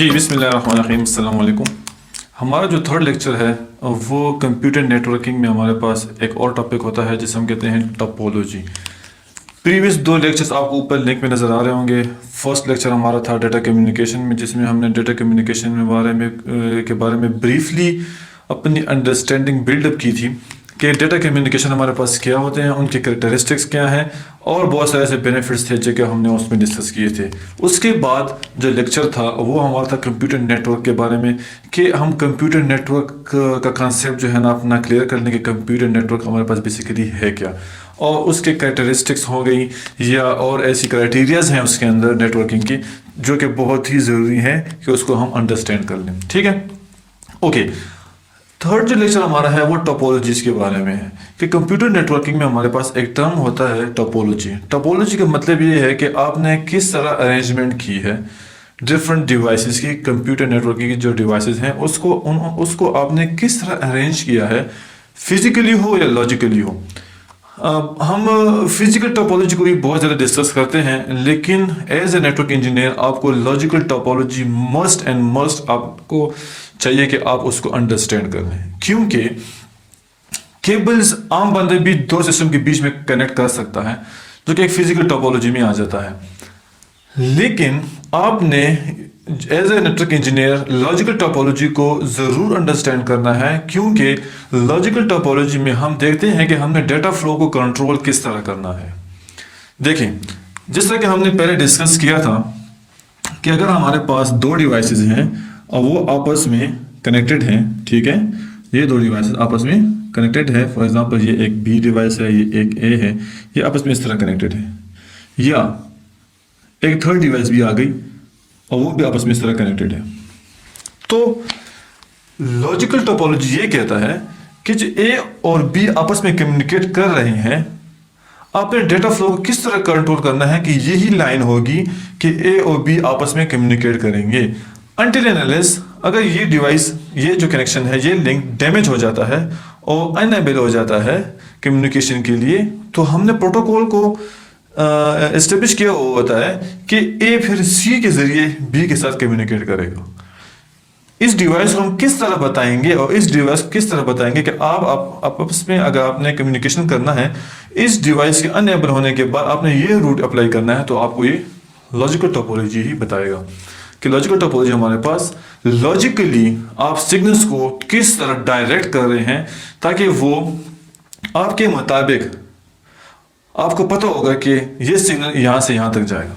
जी बिस्मिल्लाहिर्रहमानिर्रहीम, अस्सलाम वालेकुम। हमारा जो थर्ड लेक्चर है वो कंप्यूटर नेटवर्किंग में हमारे पास एक और टॉपिक होता है जिसे हम कहते हैं टोपोलॉजी। प्रीवियस दो लेक्चर्स आपको ऊपर लिंक में नज़र आ रहे होंगे। फर्स्ट लेक्चर हमारा था डेटा कम्युनिकेशन में, जिसमें हमने डेटा कम्युनिकेशन के बारे में ब्रीफली अपनी अंडरस्टैंडिंग बिल्डअप की थी कि डेटा कम्युनिकेशन हमारे पास क्या होते हैं, उनके कैरेक्टरिस्टिक्स क्या हैं और बहुत सारे ऐसे बेनिफिट्स थे जो कि हमने उसमें डिस्कस किए थे। उसके बाद जो लेक्चर था वो हमारा था कंप्यूटर नेटवर्क के बारे में, कि हम कंप्यूटर नेटवर्क का कंसेप्ट जो है ना अपना क्लियर कर लें कि कंप्यूटर नेटवर्क हमारे पास बेसिकली है क्या, और उसके कैरेक्टरिस्टिक्स हो गई या और ऐसी क्राइटेरियाज हैं उसके अंदर नेटवर्किंग की जो कि बहुत ही ज़रूरी है कि उसको हम अंडरस्टैंड कर लें। ठीक है, ओके। थर्ड जो लेक्चर हमारा है वो टोपोलॉजीज के बारे में है कि कंप्यूटर नेटवर्किंग में हमारे पास एक टर्म होता है टोपोलॉजी। टोपोलॉजी का मतलब ये है कि आपने किस तरह अरेंजमेंट की है डिफरेंट डिवाइसेस की, कंप्यूटर नेटवर्किंग की जो डिवाइसेस हैं उसको आपने किस तरह अरेंज किया है, फिजिकली हो या लॉजिकली हो। हम फिजिकल टोपोलॉजी को भी बहुत ज़्यादा डिस्कस करते हैं, लेकिन एज ए नेटवर्क इंजीनियर आपको logical topology must and must आपको चाहिए कि आप उसको अंडरस्टैंड कर लें, क्योंकि केबल्स आम बंदे भी दो सिस्टम के बीच में कनेक्ट कर सकता है जो कि एक फिजिकल टोपोलॉजी में आ जाता है। लेकिन आपने as a network engineer logical topology को ज़रूर अंडरस्टैंड करना है, क्योंकि लॉजिकल टोपोलॉजी में हम देखते हैं कि हमने डेटा फ्लो को कंट्रोल किस तरह करना है। देखें, जिस तरह कि हमने पहले डिस्कस किया था कि अगर हमारे पास दो डिवाइसेस हैं और वो आपस में कनेक्टेड हैं, ठीक है, ये दो डिवाइसेस आपस में कनेक्टेड है, फॉर एग्जांपल ये एक बी डिवाइस है, ये एक ए है, ये आपस में इस तरह कनेक्टेड है, या एक थर्ड डिवाइस भी आ गई और वो भी आपस में इस तरह कनेक्टेड है। तो लॉजिकल टोपोलॉजी ये कहता है कि जो ए और बी आपस में कम्युनिकेट कर रहे हैं, आपने डेटा फ्लो को किस तरह कंट्रोल करना है कि यही लाइन होगी कि ए और बी आपस में कम्युनिकेट करेंगे। अनटिल एंड अनलेस अगर ये डिवाइस, ये जो कनेक्शन है, ये लिंक डैमेज हो जाता है और अनएबल हो जाता है कम्युनिकेशन के लिए, तो हमने प्रोटोकॉल को एस्टेब्लिश किया हुआ होता है कि ए फिर सी के जरिए बी के साथ कम्युनिकेट करेगा। इस डिवाइस को हम किस तरह बताएंगे और इस डिवाइस को किस तरह बताएंगे कि आप आपस में अगर आपने कम्युनिकेशन करना है, इस डिवाइस के अनएबल होने के बाद आपने ये रूट अप्लाई करना है, तो आपको ये लॉजिकल टोपोलॉजी ही बताएगा कि लॉजिकल टोपोलॉजी हमारे पास लॉजिकली आप सिग्नल्स को किस तरह डायरेक्ट कर रहे हैं ताकि वो आपके मुताबिक आपको पता होगा कि ये सिग्नल यहाँ से यहाँ तक जाएगा।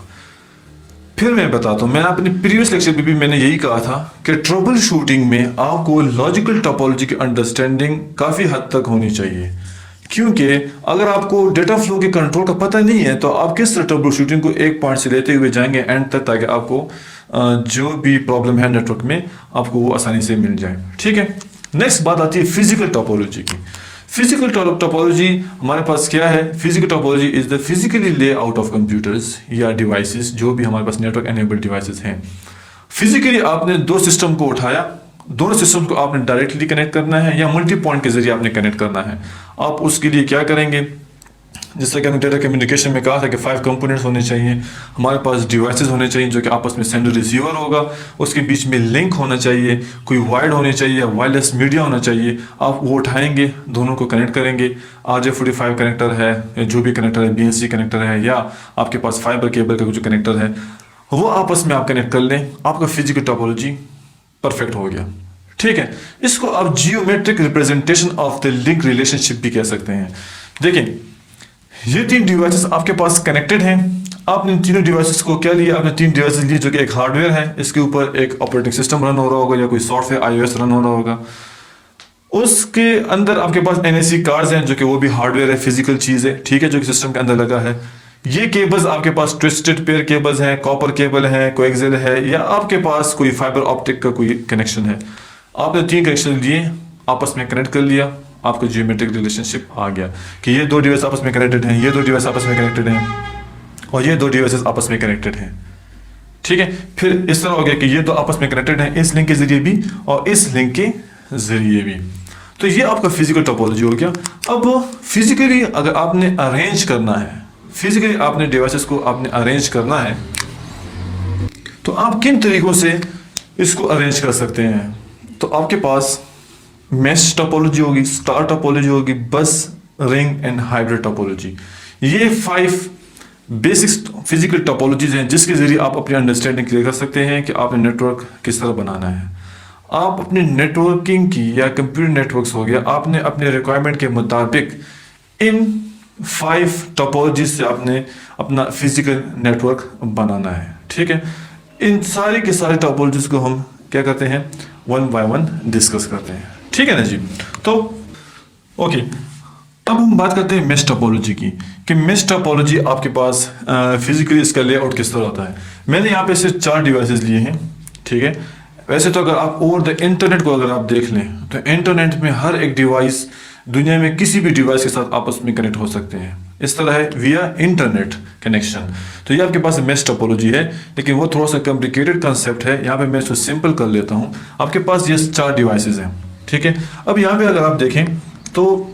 फिर मैं बताता हूँ, मैंने अपने प्रीवियस लेक्चर में भी मैंने यही कहा था कि ट्रबल शूटिंग में आपको लॉजिकल टोपोलॉजी की अंडरस्टैंडिंग काफ़ी हद तक होनी चाहिए, क्योंकि अगर आपको डेटा फ्लो के कंट्रोल का पता नहीं है तो आप किस तरह ट्रबल शूटिंग को एक पॉइंट से लेते हुए जाएंगे एंड तक, ताकि आपको जो भी प्रॉब्लम है नेटवर्क में आपको वो आसानी से मिल जाए। ठीक है, नेक्स्ट बात आती है फिजिकल टोपोलॉजी की। फिजिकल टोपोलॉजी हमारे पास क्या है? Physical topology is the physically layout of computers या डिवाइसेस, जो भी हमारे पास नेटवर्क एनेबल्ड डिवाइसेस हैं। फिजिकली आपने दो सिस्टम को उठाया, दोनों सिस्टम को आपने डायरेक्टली कनेक्ट करना है या मल्टी पॉइंट के जरिए आपने कनेक्ट करना है। आप उसके लिए क्या करेंगे? जैसा कि हमने डेटा कम्युनिकेशन में कहा था कि 5 कंपोनेंट्स होने चाहिए। हमारे पास डिवाइसेस होने चाहिए जो कि आपस में सेंडर रिसीवर होगा, उसके बीच में लिंक होना चाहिए, कोई वायर्ड होनी चाहिए, वायरलेस मीडिया होना चाहिए। आप वो उठाएंगे, दोनों को कनेक्ट करेंगे। RJ45 कनेक्टर है, जो भी कनेक्टर है, BNC कनेक्टर है, या आपके पास फाइबर केबल का जो कनेक्टर है, वो आपस में आप कनेक्ट कर लें, आपका फिजिकल टोपोलॉजी परफेक्ट हो गया। ठीक है, इसको आप geometric representation of the link relationship भी कह सकते हैं। देखें, ये 3 डिवाइसेस आपके पास कनेक्टेड हैं। आपने तीनों डिवाइसेस को क्या लिया? आपने 3 डिवाइसेस लिए जो कि एक हार्डवेयर है, इसके ऊपर एक ऑपरेटिंग सिस्टम रन हो रहा होगा या कोई सॉफ्टवेयर iOS रन हो रहा होगा। उसके अंदर आपके पास NIC कार्ड्स हैं जो कि वो भी हार्डवेयर है, फिजिकल चीज़ है, ठीक है, जो कि सिस्टम के अंदर लगा है। ये केबल्स आपके पास ट्विस्टेड पेयर केबल्स हैं, कॉपर केबल है, कोएक्सियल है, या आपके पास कोई फाइबर ऑप्टिक का कोई कनेक्शन है। आपने 3 कनेक्शन लिए, आपस में कनेक्ट कर लिया, आपको जियोमेट्रिक रिलेशनशिप आ गया कि ये 2 डिवाइस आपस में कनेक्टेड हैं, ये 2 डिवाइस आपस में कनेक्टेड हैं और ये 2 डिवाइसेस आपस में कनेक्टेड हैं। ठीक है, फिर इस तरह हो गया कि ये 2 आपस में कनेक्टेड हैं, इस लिंक के जरिए भी और इस लिंक के जरिए भी। तो ये आपका फिजिकल टोपोलॉजी हो गया। अब फिजिकली अगर आपने अरेंज करना है, फिजिकली आपने डिवाइसेस को आपने अरेंज करना है, तो आप किन तरीकों से इसको अरेंज कर सकते हैं। तो आपके पास मेश टोपोलॉजी होगी, स्टार टोपोलॉजी होगी, बस, रिंग एंड हाइब्रिड टोपोलॉजी। ये 5 बेसिक फिजिकल टोपोलॉजीज हैं जिसके जरिए आप अपनी अंडरस्टैंडिंग क्लियर कर सकते हैं कि आपने नेटवर्क किस तरह बनाना है। आप अपनी नेटवर्किंग की या कंप्यूटर नेटवर्क्स हो गया, आपने अपने रिक्वायरमेंट के मुताबिक इन 5 टोपोलॉजी से आपने अपना फिजिकल नेटवर्क बनाना है। ठीक है, इन सारी के सारे टोपोलॉजीज को हम क्या करते हैं, 1 बाय 1 डिस्कस करते हैं। ठीक है ना जी। तो ओके, अब हम बात करते हैं मेश टोपोलॉजी की, कि मेश टोपोलॉजी आपके पास फिजिकली इसका लेआउट किस तरह होता है। मैंने यहाँ पे सिर्फ 4 डिवाइसेस लिए हैं। ठीक है, वैसे तो अगर आप ओवर द इंटरनेट को अगर आप देख लें तो इंटरनेट में हर एक डिवाइस दुनिया में किसी भी डिवाइस के साथ आपस में कनेक्ट हो सकते हैं। इस तरह है विया इंटरनेट कनेक्शन। तो ये आपके पास मेश टोपोलॉजी है, लेकिन वो थोड़ा सा कॉम्प्लिकेटेड कंसेप्ट है। यहाँ पे मैं इसको सिंपल कर लेता हूँ। आपके पास ये 4 डिवाइसेस हैं। ठीक है, अब यहाँ पे अगर आप देखें तो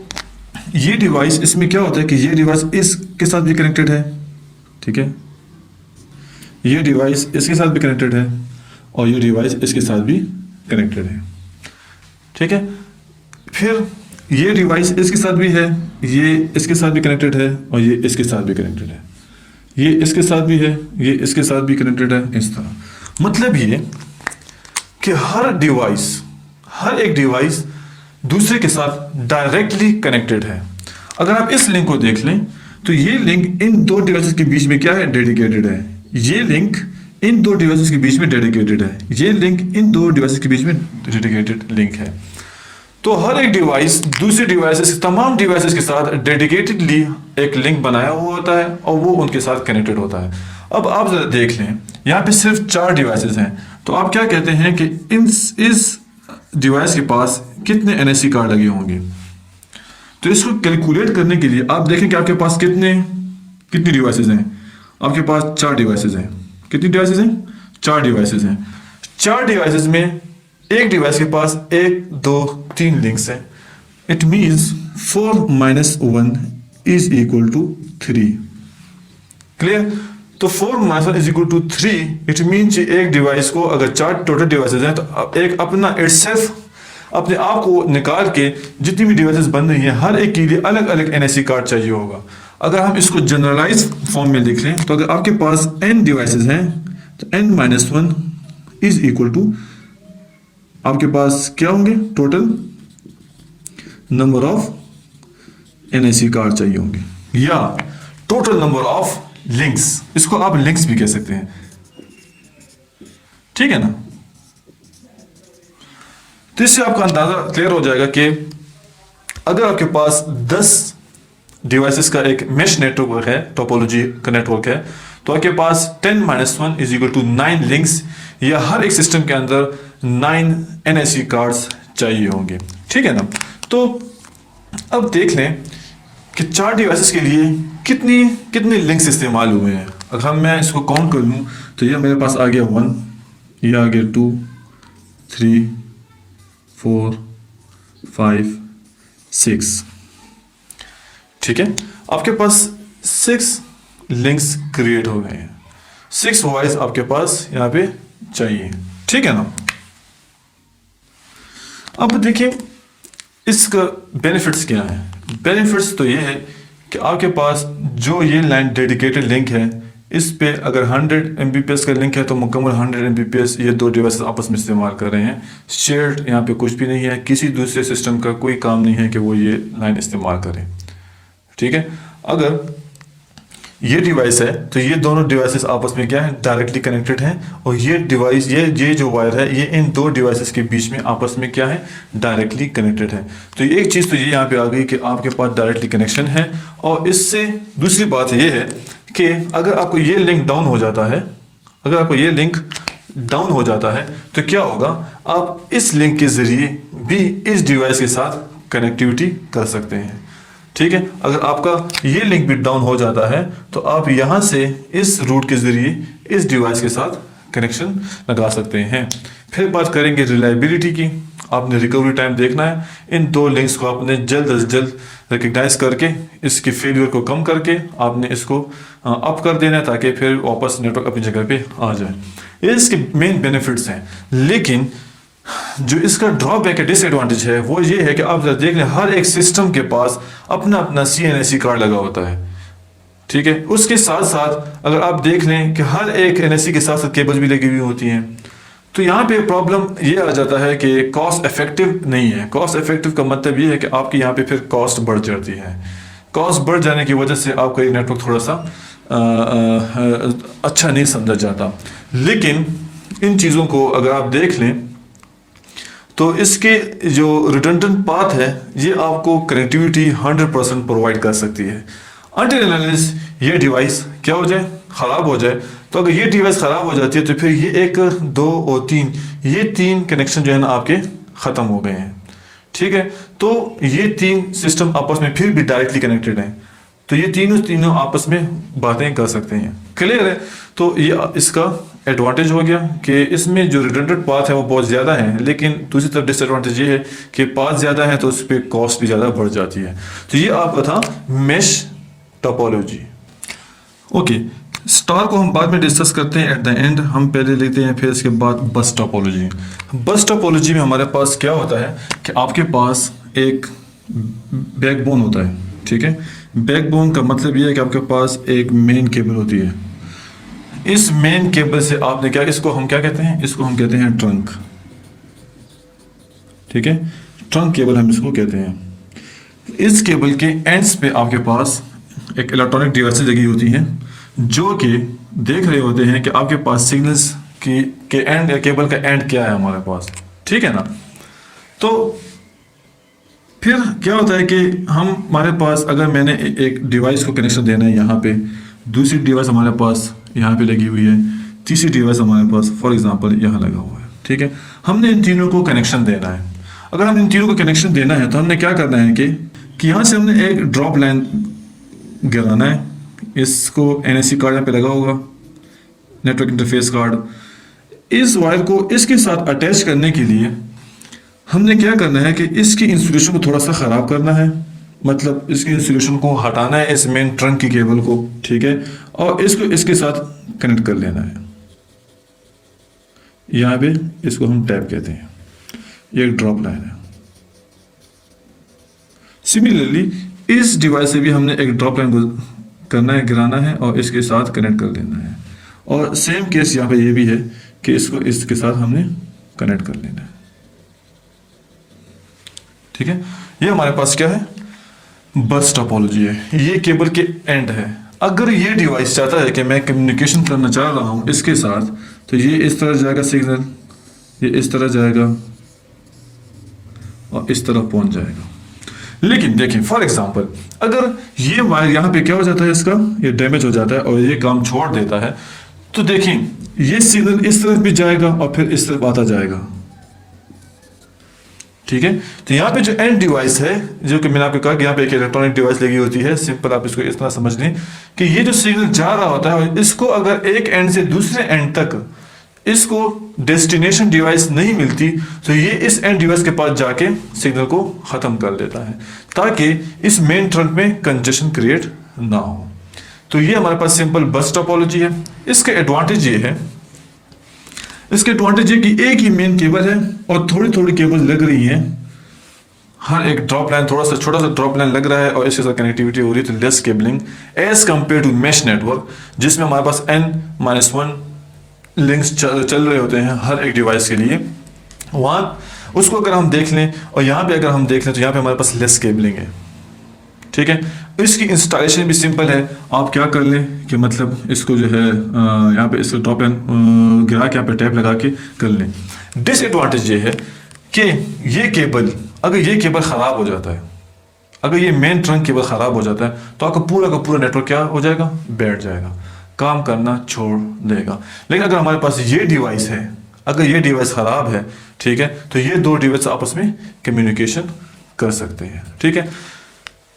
ये डिवाइस, इसमें क्या होता है कि ये डिवाइस इसके साथ भी कनेक्टेड है। ठीक है, ये डिवाइस इसके साथ भी कनेक्टेड है और ये डिवाइस इसके साथ भी कनेक्टेड है। ठीक है, फिर ये डिवाइस इसके साथ भी है, ये इसके साथ भी कनेक्टेड है और ये इसके साथ भी कनेक्टेड है, ये इसके साथ भी है, ये इसके साथ भी कनेक्टेड है। इस तरह मतलब ये कि हर एक डिवाइस दूसरे के साथ डायरेक्टली कनेक्टेड है। अगर आप इस लिंक को देख लें तो ये लिंक इन 2 डिवाइसेस के बीच में क्या है, डेडिकेटेड है। ये लिंक इन 2 डिवाइसेस के बीच में डेडिकेटेड है, ये लिंक इन 2 डिवाइसेस के बीच में डेडिकेटेड लिंक है। तो हर एक डिवाइस दूसरे डिवाइसेस, तमाम डिवाइसेस के साथ डेडिकेटेडली एक लिंक बनाया हुआ होता है और वो उनके साथ कनेक्टेड होता है। अब आप जरा देख लें, यहाँ पे सिर्फ 4 डिवाइसेस हैं, तो आप क्या कहते हैं कि इस डिवाइस के पास कितने NIC कार्ड लगे होंगे। तो इसको कैलकुलेट करने के लिए आप देखें कि आपके पास कितनी डिवाइसेस हैं। आपके पास 4 डिवाइसेस हैं। कितनी डिवाइसेस हैं? 4 डिवाइसेस हैं। 4 डिवाइसेस में एक डिवाइस के पास 1 2 3 लिंक्स हैं। It means 4 - 1 is equal to 3। Clear? तो 4 - 1 is equal to 3। It means एक डिवाइस को अगर 4 टोटल डिवाइसेस हैं तो एक अपना इटसेल्फ अपने आप को निकाल के जितनी भी डिवाइसेस बन रही हैं हर एक के लिए अलग अलग NIC कार्ड चाहिए होगा। अगर हम इसको जनरलाइज फॉर्म में लिख लें तो अगर आपके पास n डिवाइसेस हैं तो n - 1 इज इक्वल टू आपके पास क्या होंगे, total number of NIC card चाहिए होंगे या टोटल नंबर ऑफ लिंक्स। इसको आप लिंक्स भी कह सकते हैं। ठीक है ना? तो इससे आपका अंदाजा क्लियर हो जाएगा कि अगर आपके पास 10 डिवाइसेस का एक मेश नेटवर्क है, टोपोलॉजी का नेटवर्क है, तो आपके पास 10 - 1 इज इक्वल टू 9 लिंक्स या हर एक सिस्टम के अंदर 9 NIC कार्ड्स चाहिए होंगे। ठीक है ना? तो अब देख लें कि 4 डिवाइसेस के लिए कितने लिंक्स इस्तेमाल हुए हैं। अगर मैं इसको काउंट कर लूँ तो ये मेरे पास आ गया 1, ये आ गया 2 3 4 5 6। ठीक है, आपके पास 6 लिंक्स क्रिएट हो गए हैं। 6 वॉइस आपके पास यहाँ पे चाहिए। ठीक है ना? अब देखिए इसका बेनिफिट्स क्या है। बेनिफिट्स तो ये है कि आपके पास जो ये लाइन डेडिकेटेड लिंक है, इस पे अगर 100 Mbps का लिंक है तो मुकम्मल 100 Mbps ये 2 डिवाइसेस आपस में इस्तेमाल कर रहे हैं। शेयर्ड यहाँ पे कुछ भी नहीं है, किसी दूसरे सिस्टम का कोई काम नहीं है कि वो ये लाइन इस्तेमाल करें। ठीक है, अगर ये डिवाइस है तो ये दोनों डिवाइसेस आपस में क्या है, डायरेक्टली कनेक्टेड हैं और ये डिवाइस ये जो वायर है ये इन 2 डिवाइसेस के बीच में आपस में क्या है, डायरेक्टली कनेक्टेड है। तो एक चीज़ तो ये यहाँ पे आ गई कि आपके पास डायरेक्टली कनेक्शन है। और इससे दूसरी बात ये है कि अगर आपको ये लिंक डाउन हो जाता है तो क्या होगा, आप इस लिंक के ज़रिए भी इस डिवाइस के साथ कनेक्टिविटी कर सकते हैं। ठीक है, अगर आपका ये लिंक भी डाउन हो जाता है तो आप यहाँ से इस रूट के ज़रिए इस डिवाइस के साथ कनेक्शन लगा सकते हैं। फिर बात करेंगे रिलायबिलिटी की। आपने रिकवरी टाइम देखना है। इन दो लिंक्स को आपने जल्द से जल्द रिकग्नाइज करके इसके फेलियर को कम करके आपने इसको अप कर देना है ताकि फिर वापस नेटवर्क अपनी जगह पे आ जाए। ये इसके मेन बेनिफिट्स हैं। लेकिन जो इसका ड्रॉबैक है, डिसएडवांटेज है, वो ये है कि आप जरा देख लें, हर एक सिस्टम के पास अपना अपना CNSE कार्ड लगा होता है। ठीक है, उसके साथ साथ अगर आप देख लें कि हर एक NSE के साथ साथ केबल्स भी लगी हुई होती हैं, तो यहाँ पे प्रॉब्लम ये आ जाता है कि कॉस्ट इफेक्टिव नहीं है। कॉस्ट इफेक्टिव का मतलब ये है कि आपकी यहाँ पे फिर कॉस्ट बढ़ जाती है। कॉस्ट बढ़ जाने की वजह से आपका ये नेटवर्क थोड़ा सा अच्छा नहीं समझा जाता। लेकिन इन चीज़ों को अगर आप देख लें तो इसके जो रिडंडेंट पाथ है ये आपको कनेक्टिविटी 100% प्रोवाइड कर सकती है। अनटिल अनलेस ये डिवाइस क्या हो जाए, ख़राब हो जाए। तो अगर ये डिवाइस ख़राब हो जाती है तो फिर ये 1, 2 और 3 ये 3 कनेक्शन जो है ना आपके ख़त्म हो गए हैं। ठीक है, तो ये 3 सिस्टम आपस में फिर भी डायरेक्टली कनेक्टेड हैं, तो ये तीनों आपस में बातें कर सकते हैं। क्लियर है? तो ये इसका एडवांटेज हो गया कि इसमें जो रिडंडेंट पाथ है वो बहुत ज़्यादा है। लेकिन दूसरी तरफ डिसएडवांटेज ये है कि पाथ ज़्यादा है तो उस पर कॉस्ट भी ज़्यादा बढ़ जाती है। तो ये आपका था मेश टोपोलॉजी। ओके, स्टार को हम बाद में डिस्कस करते हैं एट द एंड, हम पहले लेते हैं फिर इसके बाद बस टोपोलॉजी। बस टोपोलॉजी में हमारे पास क्या होता है कि आपके पास एक बैकबोन होता है। ठीक है, बैकबोन का मतलब ये है कि आपके पास एक मेन केबल होती है। इस मेन केबल से आपने क्या, इसको हम क्या कहते हैं, इसको हम कहते हैं ट्रंक। ठीक है, ट्रंक केबल हम इसको कहते हैं। इस केबल के एंड्स पे आपके पास एक इलेक्ट्रॉनिक डिवाइसेस लगी होती हैं जो कि देख रहे होते हैं कि आपके पास सिग्नल्स के एंड या केबल का एंड क्या है हमारे पास। ठीक है ना? तो फिर क्या होता है कि हमारे पास अगर मैंने एक डिवाइस को कनेक्शन देना है यहाँ पे, दूसरी डिवाइस हमारे पास यहाँ पे लगी हुई है, तीसरी डिवाइस हमारे पास फॉर एग्जांपल यहाँ लगा हुआ है। ठीक है, हमने इन तीनों को कनेक्शन देना है। अगर हम इन तीनों को कनेक्शन देना है तो हमने क्या करना है कि यहाँ से हमने एक ड्रॉप लाइन गिराना है। इसको NSE कार्ड यहाँ पे लगा होगा, नेटवर्क इंटरफेस कार्ड। इस वायर को इसके साथ अटैच करने के लिए हमने क्या करना है कि इसकी इंसुलेशन को थोड़ा सा ख़राब करना है, मतलब इसकी इंसुलेशन को हटाना है इस मेन ट्रंक की केबल को। ठीक है, और इसको इसके साथ कनेक्ट कर लेना है। यहाँ पे इसको हम टैप कहते हैं, ये एक ड्रॉप लाइन है। सिमिलरली इस डिवाइस से भी हमने एक ड्रॉप लाइन को करना है, गिराना है और इसके साथ कनेक्ट कर देना है। और सेम केस यहाँ पे ये भी है कि इसको इसके साथ हमने कनेक्ट कर लेना है। ठीक है, ये हमारे पास क्या है, बस टोपोलॉजी है। ये केबल के एंड है। अगर ये डिवाइस चाहता है कि मैं कम्युनिकेशन करना चाह रहा हूँ इसके साथ, तो ये इस तरह जाएगा सिग्नल, ये इस तरह जाएगा और इस तरह पहुंच जाएगा। लेकिन देखिए फॉर एग्जांपल अगर ये वायर यहाँ पे क्या हो जाता है, इसका ये डैमेज हो जाता है और ये काम छोड़ देता है, तो देखिए ये सिग्नल इस तरफ भी जाएगा और फिर इस तरफ आता जाएगा। ठीक है, तो यहाँ पे जो एंड डिवाइस है, जो कि मैंने आपको कहा कि यहाँ पे एक इलेक्ट्रॉनिक डिवाइस लगी होती है। सिंपल आप इसको इस तरह समझ लें कि ये जो सिग्नल जा रहा होता है, इसको अगर एक एंड से दूसरे एंड तक इसको डेस्टिनेशन डिवाइस नहीं मिलती, तो ये इस एंड डिवाइस के पास जाके सिग्नल को खत्म कर देता है ताकि इस मेन ट्रंक में कंजेशन क्रिएट ना हो। तो ये हमारे पास सिंपल बस टोपोलॉजी है। इसके एडवांटेज ये है, इसके एडवांटेज ये कि एक ही मेन केबल है और थोड़ी थोड़ी केबल लग रही है। हर एक ड्रॉप लाइन, थोड़ा सा छोटा सा ड्रॉप लाइन लग रहा है और इसके साथ कनेक्टिविटी हो रही है, तो less cabling as compare to mesh network, जिसमें हमारे पास n-1 लिंक्स चल रहे होते हैं हर एक डिवाइस के लिए। वहाँ उसको अगर हम देख लें और यहाँ पे अगर हम देख लें तो यहाँ पे हमारे पास लेस केबलिंग है। ठीक है, इसकी इंस्टॉलेशन भी सिंपल है। आप क्या कर लें कि मतलब इसको जो है यहाँ पे इसको ड्रॉप लाइन गिरा के यहाँ पे टैप लगा के कर लें। डिसएडवांटेज ये है कि ये केबल, अगर ये केबल ख़राब हो जाता है, अगर ये मेन ट्रंक केबल ख़राब हो जाता है, तो आपका पूरा का पूरा नेटवर्क क्या हो जाएगा, बैठ जाएगा, काम करना छोड़ देगा। लेकिन अगर हमारे पास ये डिवाइस है, अगर ये डिवाइस ख़राब है, ठीक है, तो ये दो डिवाइस आपस में कम्युनिकेशन कर सकते हैं। ठीक है,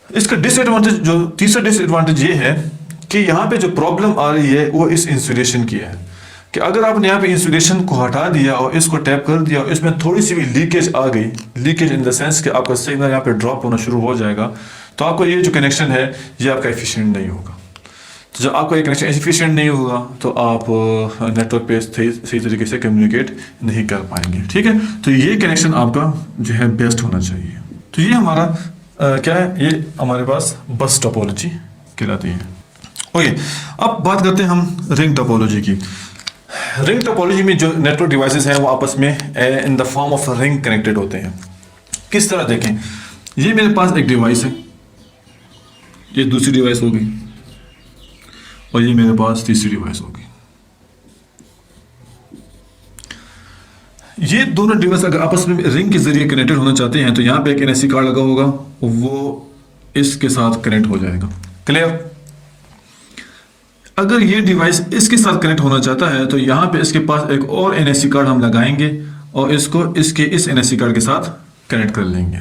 इसका डिसएडवांटेज, जो तीसरा डिसएडवांटेज ये है कि यहाँ पे जो प्रॉब्लम आ रही है वो इस इंसुलेशन की है। कि अगर आपने यहाँ पे इंसुलेशन को हटा दिया और इसको टैप कर दिया और इसमें थोड़ी सी भी लीकेज आ गई, लीकेज इन द सेंस कि आपका सिग्नल यहाँ पे ड्रॉप होना शुरू हो जाएगा, तो आपको ये जो कनेक्शन है ये आपका एफिशिएंट नहीं होगा। तो जब आपका ये कनेक्शन एफिशिएंट नहीं होगा तो आप नेटवर्क पे सही तरीके से कम्युनिकेट नहीं कर पाएंगे। ठीक है, तो ये कनेक्शन आपका जो है बेस्ट होना चाहिए। तो ये हमारा क्या है, ये हमारे पास बस टोपोलॉजी कहलाती है। ओके, अब बात करते हैं हम रिंग टोपोलॉजी की। रिंग टोपोलॉजी में जो नेटवर्क डिवाइसेस हैं वो आपस में in the form of ring connected होते हैं। किस तरह देखें, ये मेरे पास एक डिवाइस है, ये दूसरी डिवाइस होगी और ये मेरे पास तीसरी डिवाइस होगी। ये दोनों डिवाइस अगर आपस में रिंग के जरिए कनेक्टेड होना चाहते हैं तो यहाँ पे एक एनएससी कार्ड लगा होगा, वो इसके साथ कनेक्ट हो जाएगा। क्लियर? अगर ये डिवाइस इसके साथ कनेक्ट होना चाहता है तो यहाँ पे इसके पास एक और एनएससी कार्ड हम लगाएंगे और इसको इसके इस एनएससी कार्ड के साथ कनेक्ट कर लेंगे।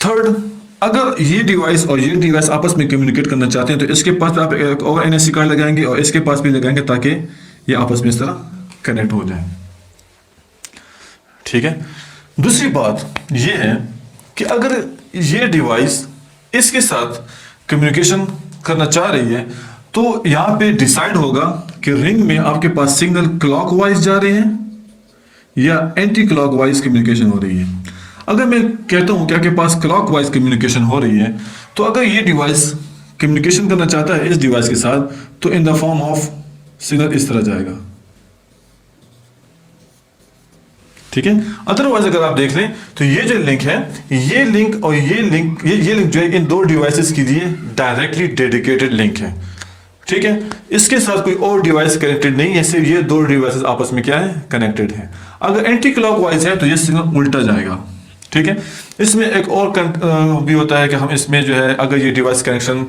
थर्ड, अगर ये डिवाइस और ये डिवाइस आपस में कम्युनिकेट करना चाहते हैं तो इसके पास आप एक और एनएससी कार्ड लगाएंगे और इसके पास भी लगाएंगे ताकि ये आपस में इस तरह कनेक्ट हो जाए। ठीक है, दूसरी बात ये है कि अगर ये डिवाइस इसके साथ कम्युनिकेशन करना चाह रही है तो यहां पे डिसाइड होगा कि रिंग में आपके पास सिग्नल क्लॉकवाइज जा रहे हैं या एंटी क्लॉकवाइज कम्युनिकेशन हो रही है। अगर मैं कहता हूं कि आपके पास क्लॉकवाइज कम्युनिकेशन हो रही है तो अगर ये डिवाइस कम्युनिकेशन करना चाहता है इस डिवाइस के साथ तो in the form of signal इस तरह जाएगा। ठीक है, अदरवाइज अगर आप देख लें तो ये जो लिंक है, ये लिंक और ये लिंक जो है इन दो डिवाइसेस के लिए डायरेक्टली डेडिकेटेड लिंक है। ठीक है, इसके साथ कोई और डिवाइस कनेक्टेड नहीं है, सिर्फ ये दो डिवाइसेस आपस में क्या है, कनेक्टेड है। अगर एंटी क्लॉकवाइज है तो ये सिग्नल उल्टा जाएगा। ठीक है, इसमें एक और भी होता है कि हम इसमें जो है अगर ये डिवाइस कनेक्शन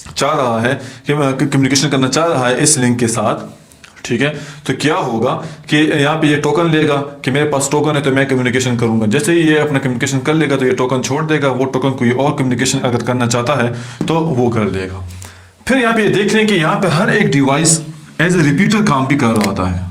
चाह रहा है कि कम्युनिकेशन करना चाह रहा है इस लिंक के साथ, ठीक है, तो क्या होगा कि यहाँ पे ये टोकन लेगा कि मेरे पास टोकन है तो मैं कम्युनिकेशन करूंगा। जैसे ही ये अपना कम्युनिकेशन कर लेगा तो ये टोकन छोड़ देगा, वो टोकन कोई और कम्युनिकेशन अगर करना चाहता है तो वो कर लेगा। फिर यहाँ पे ये देख लें कि यहाँ पे हर एक डिवाइस एज ए रिपीटर काम भी कर रहा होता है।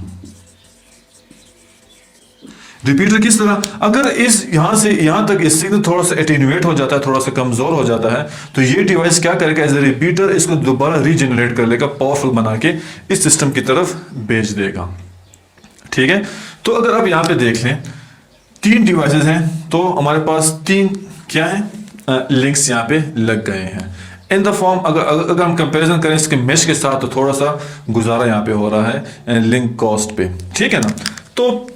रिपीटर किस तरह, अगर इस यहां से यहां तक इस सिग्नल थोड़ा सा एटेन्यूएट हो जाता है, थोड़ा सा कमजोर हो जाता है, तो ये डिवाइस क्या करेगा, एज ए रिपीटर इसको दोबारा रीजनरेट कर लेगा, पावरफुल बना के इस सिस्टम की तरफ भेज देगा। ठीक है, तो अगर आप यहां पे देख लें तीन डिवाइसेस हैं तो हमारे पास तीन क्या है लिंक्स यहां पे लग गए हैं इन द फॉर्म। अगर हम कंपैरिजन करें इसके मेश के साथ तो थोड़ा सा गुजारा यहां पे हो रहा है लिंक कॉस्ट पे। ठीक है ना, तो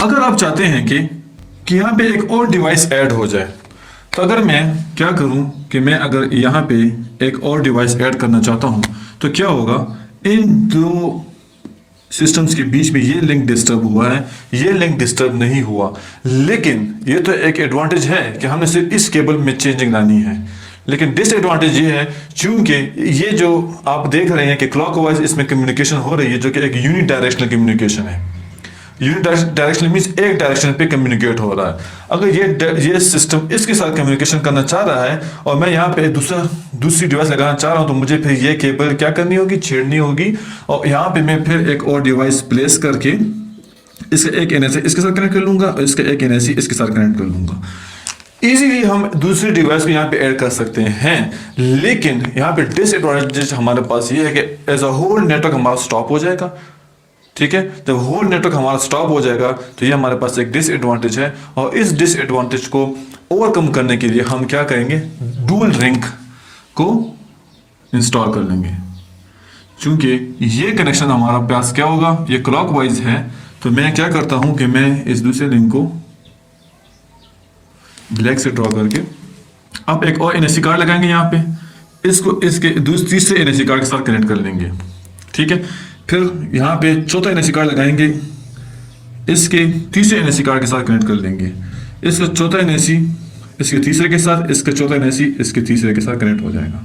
अगर आप चाहते हैं कि यहाँ पे एक और डिवाइस ऐड हो जाए तो अगर मैं क्या करूं कि मैं अगर यहाँ पे एक और डिवाइस ऐड करना चाहता हूं तो क्या होगा, इन दो सिस्टम्स के बीच में ये लिंक डिस्टर्ब हुआ है, ये लिंक डिस्टर्ब नहीं हुआ, लेकिन ये तो एक एडवांटेज है कि हमने सिर्फ इस केबल में चेंजिंग लानी है। लेकिन डिसएडवांटेज ये है चूंकि ये जो आप देख रहे हैं कि क्लॉकवाइज इसमें कम्युनिकेशन हो रही है जो कि एक यूनि डायरेक्शनल कम्युनिकेशन है। यूनिट डायरेक्शन मींस एक डायरेक्शन पे कम्युनिकेट हो रहा है। अगर ये सिस्टम इसके साथ कम्युनिकेशन करना चाह रहा है और मैं यहाँ पे दूसरी डिवाइस लगाना चाह रहा हूँ तो मुझे फिर ये केबल क्या करनी होगी, छेड़नी होगी और यहाँ पे मैं फिर एक और डिवाइस प्लेस करके इसका एक एनएससी इसके साथ कनेक्ट कर लूंगा और इसका एक एनएससी इसके साथ कनेक्ट कर लूंगा। इजीली हम दूसरी डिवाइस को यहाँ पे ऐड कर सकते हैं, लेकिन यहाँ पे डिसएडवांटेज हमारे पास ये है कि एज अ होल नेटवर्क हमारा स्टॉप हो जाएगा। ठीक है, जब होल नेटवर्क हमारा स्टॉप हो जाएगा तो ये हमारे पास एक डिसएडवांटेज है और इस डिसएडवांटेज को ओवरकम करने के लिए हम क्या करेंगे, डुअल रिंग को इंस्टॉल कर लेंगे। क्योंकि ये कनेक्शन हमारा पास क्या होगा, ये क्लॉकवाइज है, तो मैं क्या करता हूं कि मैं इस दूसरे लिंक को ब्लैक से ड्रॉ करके अब एक और एनएससी कार्ड लगाएंगे यहाँ पे, इसको इसके तीसरे एनएससी कार्ड के साथ कनेक्ट कर लेंगे। ठीक है, फिर यहाँ पे चौथा एनएससी कार्ड लगाएंगे, इसके तीसरे एनएससी कार्ड के साथ कनेक्ट कर लेंगे, इसका चौथा एनएससी इसके तीसरे के साथ, इसका चौथा एनएससी इसके तीसरे के साथ कनेक्ट हो जाएगा।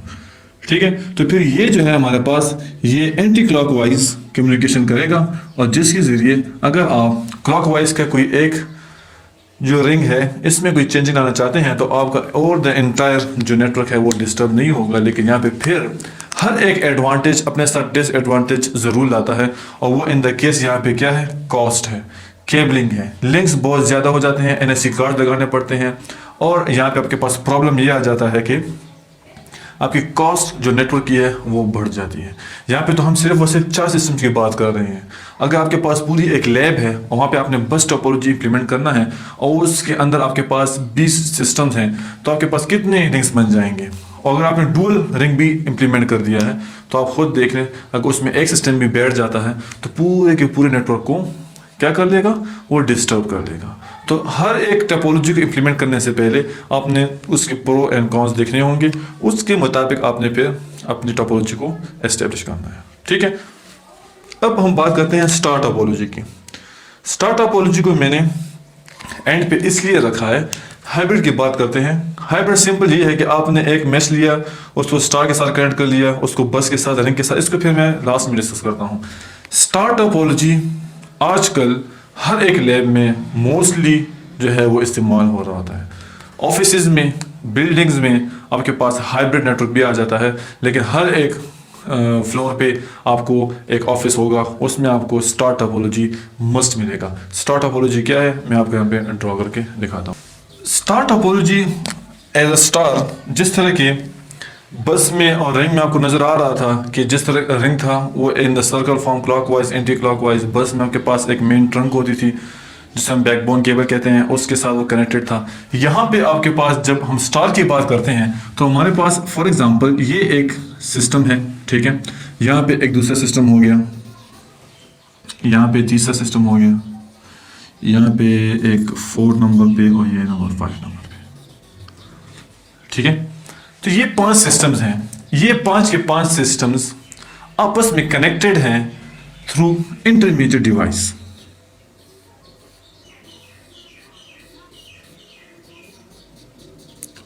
ठीक है, तो फिर ये जो है हमारे पास ये एंटी क्लॉकवाइज कम्युनिकेशन करेगा और जिसके जरिए अगर आप क्लॉकवाइज का कोई एक जो रिंग है इसमें कोई चेंजिंग लाना चाहते हैं तो आपका और द एंटायर जो नेटवर्क है वो डिस्टर्ब नहीं होगा, लेकिन यहाँ पे फिर हर एक एडवांटेज अपने साथ डिसएडवांटेज ज़रूर लाता है, और वो इन द केस यहाँ पे क्या है, कॉस्ट है, केबलिंग है, लिंक्स बहुत ज़्यादा हो जाते हैं, एनएससी कार्ड लगाने पड़ते हैं, और यहाँ पे आपके पास प्रॉब्लम ये आ जाता है कि आपकी कॉस्ट जो नेटवर्क की है वो बढ़ जाती है। यहाँ पे तो हम सिर्फ और सिर्फ 4 सिस्टम्स की बात कर रहे हैं। अगर आपके पास पूरी एक लैब है और वहाँ पे आपने बस टोपोलॉजी इंप्लीमेंट करना है और उसके अंदर आपके पास 20 सिस्टम्स हैं, तो आपके पास कितने रिंग्स बन जाएंगे। और अगर आपने डुअल रिंग भी इंप्लीमेंट कर दिया है तो आप खुद देख लें, अगर उसमें एक सिस्टम भी बैठ जाता है तो पूरे के पूरे नेटवर्क को क्या कर देगा, वो डिस्टर्ब कर देगा। तो हर एक टोपोलॉजी को इंप्लीमेंट करने से पहले आपने उसके प्रो एंड कॉन्स देखने होंगे, उसके मुताबिक आपने फिर अपनी टोपोलॉजी को एस्टेब्लिश करना है। ठीक है, अब हम बात करते हैं स्टार टोपोलॉजी की। स्टार टोपोलॉजी को मैंने एंड पे इसलिए रखा है, हाइब्रिड की बात करते हैं। हाइब्रिड सिंपल ये है कि आपने एक मैश लिया, उसको स्टार के साथ कनेक्ट कर लिया, उसको बस के साथ, रिंग के साथ, इसको फिर मैं लास्ट में डिस्कस करता हूँ। स्टार टोपोलॉजी आजकल हर एक लैब में मोस्टली जो है वो इस्तेमाल हो रहा होता है। ऑफिसेज में, बिल्डिंग्स में आपके पास हाइब्रिड नेटवर्क भी आ जाता है, लेकिन हर एक फ्लोर पे आपको एक ऑफिस होगा, उसमें आपको स्टार टोपोलॉजी मस्ट मिलेगा। स्टार टोपोलॉजी क्या है, मैं आपको यहाँ पे ड्रॉ करके दिखाता हूँ। Star topology as a star, जिस तरह के बस में और रिंग में आपको नजर आ रहा था कि जिस तरह रिंग था वो in the circle form, clockwise, anti clockwise. बस में आपके पास एक मेन ट्रंक होती थी जिसे हम बैकबोन केबल कहते हैं, उसके साथ वो कनेक्टेड था। यहाँ पे आपके पास जब हम स्टार की बात करते हैं तो हमारे पास फॉर एग्जांपल ये एक सिस्टम है, ठीक है, यहाँ पे एक दूसरा सिस्टम हो गया, यहाँ पे तीसरा सिस्टम हो गया, यहाँ पे एक 4 नंबर पे और ये नंबर 5 नंबर पे। ठीक है, तो ये 5 सिस्टम्स हैं। ये 5 के 5 सिस्टम्स आपस में कनेक्टेड हैं थ्रू इंटरमीडिएट डिवाइस।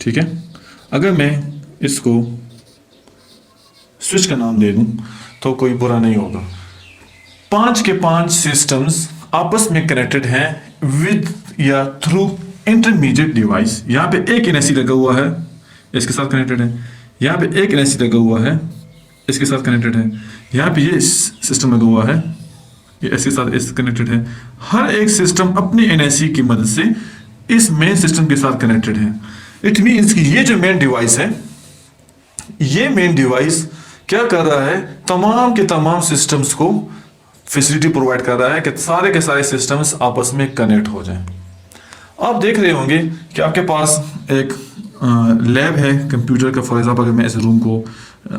ठीक है, अगर मैं इसको स्विच का नाम दे दूं तो कोई बुरा नहीं होगा। 5 के 5 सिस्टम्स आपस में कनेक्टेड हैं विद या थ्रू इंटरमीडिएट डिवाइस। यहाँ पे एक एनएससी लगा हुआ है, इसके साथ कनेक्टेड है। यहाँ पे एक एनएससी लगा हुआ है, इसके साथ कनेक्टेड है। यहाँ पे ये सिस्टम लगा हुआ है, ये इसके साथ इस कनेक्टेड है। हर एक सिस्टम अपनी एनएससी की मदद से इस मेन सिस्टम के साथ कनेक्टेड है। इट मीन्स कि ये जो मेन डिवाइस है, ये मेन डिवाइस क्या कर रहा है, तमाम के तमाम सिस्टम्स को फैसिलिटी प्रोवाइड कर रहा है कि सारे के सारे सिस्टम्स आपस में कनेक्ट हो जाएं। आप देख रहे होंगे कि आपके पास एक लैब है कंप्यूटर का। फॉर एग्जाम्पल अगर मैं इस रूम को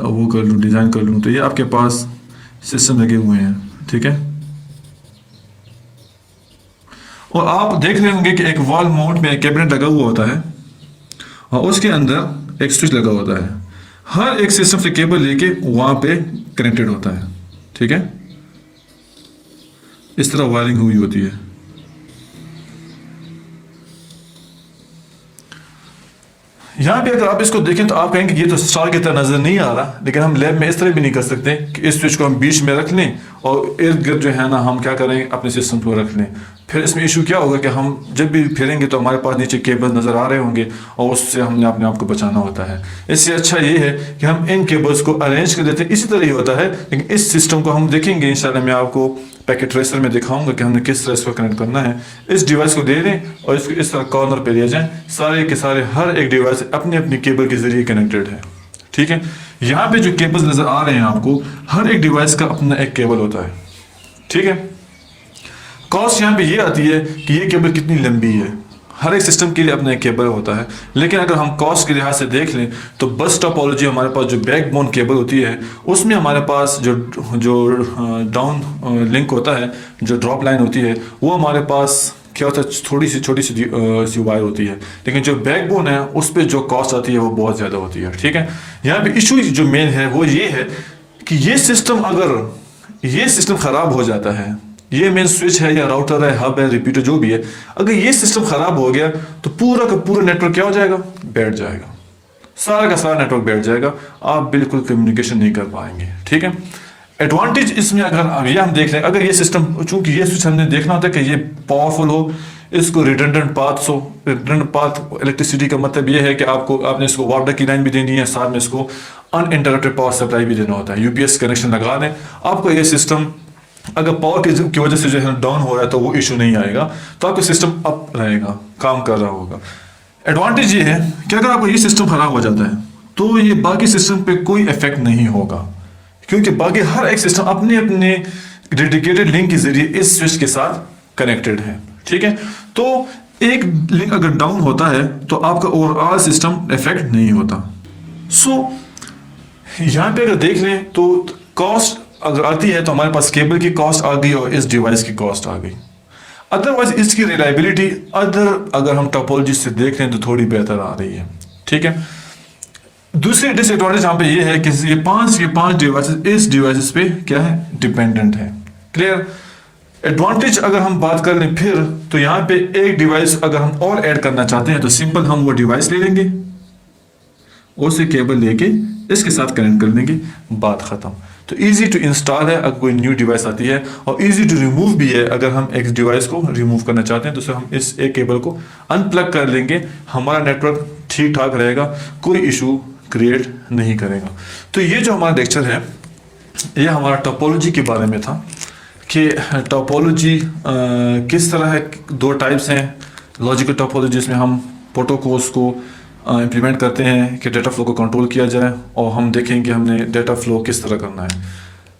वो कर लूँ, डिज़ाइन कर लूँ, तो ये आपके पास सिस्टम लगे हुए हैं। ठीक है, और आप देख रहे होंगे कि एक वॉल माउंट में एक कैबिनेट लगा हुआ होता है और उसके अंदर एक स्विच लगा होता है। हर एक सिस्टम से केबल लेके वहां पे कनेक्टेड होता है। ठीक है, इस तरह वायरिंग हुई होती है। यहाँ पे अगर आप इसको देखें तो आप कहेंगे ये तो स्टार की तरह नजर नहीं आ रहा, लेकिन हम लैब में इस तरह भी नहीं कर सकते कि इस स्विच को हम बीच में रख लें और इर्द गिर्द जो है ना हम क्या करें, अपने सिस्टम को रख लें। फिर इसमें इशू क्या होगा कि हम जब भी फिरेंगे तो हमारे पास नीचे केबल नजर आ रहे होंगे और उससे हमने अपने आप को बचाना होता है। इससे अच्छा ये है कि हम इन केबल्स को अरेंज कर देते हैं। इसी तरह ही होता है, लेकिन इस सिस्टम को हम देखेंगे इंशाल्लाह, मैं आपको पैकेट ट्रेसर में दिखाऊंगा कि हमने किस तरह इसको कनेक्ट करना है। इस डिवाइस को दे दें और इसको इस तरह कॉर्नर पे ले जाएं। सारे के सारे हर एक डिवाइस अपनी अपनी केबल के जरिए कनेक्टेड है। ठीक है, यहाँ पे जो केबल्स नजर आ रहे हैं आपको, हर एक डिवाइस का अपना एक केबल होता है। ठीक है, कॉस्ट यहाँ पे ये आती है कि ये केबल कितनी लंबी है। हर एक सिस्टम के लिए अपना एक केबल होता है, लेकिन अगर हम कॉस्ट के लिहाज से देख लें तो बस टोपोलॉजी हमारे पास जो बैकबोन केबल होती है उसमें हमारे पास जो डाउन लिंक होता है, जो ड्रॉप लाइन होती है, वो हमारे पास क्या होता है, थोड़ी सी छोटी सी वायर होती है। लेकिन जो बैकबोन है उस पर जो कॉस्ट आती है वो बहुत ज़्यादा होती है। ठीक है, यहाँ पे इशू जो मेन है वो ये है कि ये सिस्टम, अगर ये सिस्टम ख़राब हो जाता है, ये मेन स्विच है या राउटर है, हब है, रिपीटर जो भी है, अगर ये सिस्टम खराब हो गया तो पूरा का पूरा नेटवर्क क्या हो जाएगा, बैठ जाएगा। सारा का सारा नेटवर्क बैठ जाएगा, आप बिल्कुल कम्युनिकेशन नहीं कर पाएंगे। ठीक है, एडवांटेज इसमें अगर ये हम देख लें, अगर ये सिस्टम, चूंकि ये स्विच हमने देखना होता है कि ये पावरफुल हो, इसको रिडंडेंट पाथ्स हो। रिडंडेंट पाथ इलेक्ट्रिसिटी का मतलब ये है कि आपने इसको वाटर की लाइन भी देनी है, साथ में इसको अनइंटरप्टेड पावर सप्लाई भी देना होता है। यूपीएस कनेक्शन लगा दें, आपका ये सिस्टम अगर पावर की वजह से जो है डाउन हो रहा है तो वो इशू नहीं आएगा, तो आपका सिस्टम अप रहेगा, काम कर रहा होगा। एडवांटेज ये है कि अगर आपका ये सिस्टम खराब हो जाता है तो ये बाकी सिस्टम पे कोई इफेक्ट नहीं होगा, क्योंकि बाकी हर एक सिस्टम अपने अपने डेडिकेटेड लिंक के जरिए इस स्विच के साथ कनेक्टेड है। ठीक है, तो एक लिंक अगर डाउन होता है तो आपका ओवरऑल सिस्टम इफेक्ट नहीं होता। सो यहाँ पे अगर देख लें तो कॉस्ट अगर आती है तो हमारे पास केबल की कॉस्ट आ गई और इस डिवाइस की कॉस्ट आ गई। अदरवाइज इसकी रिलायबिलिटी अगर हम टोपोलॉजी से देख लें तो थोड़ी बेहतर आ रही है। ठीक है, दूसरी डिसएडवांटेज यहाँ पे ये है कि ये पांच डिवाइसेस इस डिवाइसेस पे क्या है, डिपेंडेंट है। क्लियर। एडवांटेज अगर हम बात कर लें फिर, तो यहाँ पे एक डिवाइस अगर हम और ऐड करना चाहते हैं तो सिंपल हम वो डिवाइस ले लेंगे, उसे केबल लेके इसके साथ कनेक्ट कर देंगे, बात खत्म। तो इजी टू इंस्टॉल है अगर कोई न्यू डिवाइस आती है, और इजी टू रिमूव भी है। अगर हम एक डिवाइस को रिमूव करना चाहते हैं तो उसे हम इस एक केबल को अनप्लग कर लेंगे, हमारा नेटवर्क ठीक ठाक रहेगा, कोई इशू क्रिएट नहीं करेगा। तो ये जो हमारा लेक्चर है ये हमारा टोपोलॉजी के बारे में था कि टोपोलॉजी किस तरह है। दो टाइप्स हैं लॉजिकल टोपोलॉजी, जिसमें हम प्रोटोकॉल्स को इम्प्लीमेंट करते हैं कि डेटा फ्लो को कंट्रोल किया जाए, और हम देखेंगे हमने डेटा फ्लो किस तरह करना है।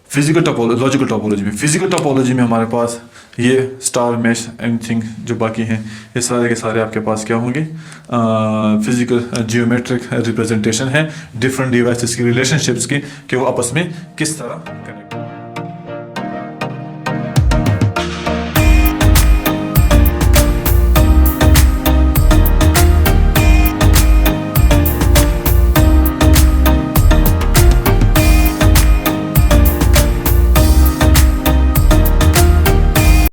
फिजिकल टोपोलॉजी, लॉजिकल टोपोलॉजी में, फिजिकल टोपोलॉजी में हमारे पास ये स्टार मैश एनीथिंग जो बाकी हैं ये सारे के सारे आपके पास क्या होंगे, फिजिकल जियोमेट्रिक रिप्रेजेंटेशन है डिफरेंट डिवाइसेस की रिलेशनशिप्स की, कि वो आपस में किस तरह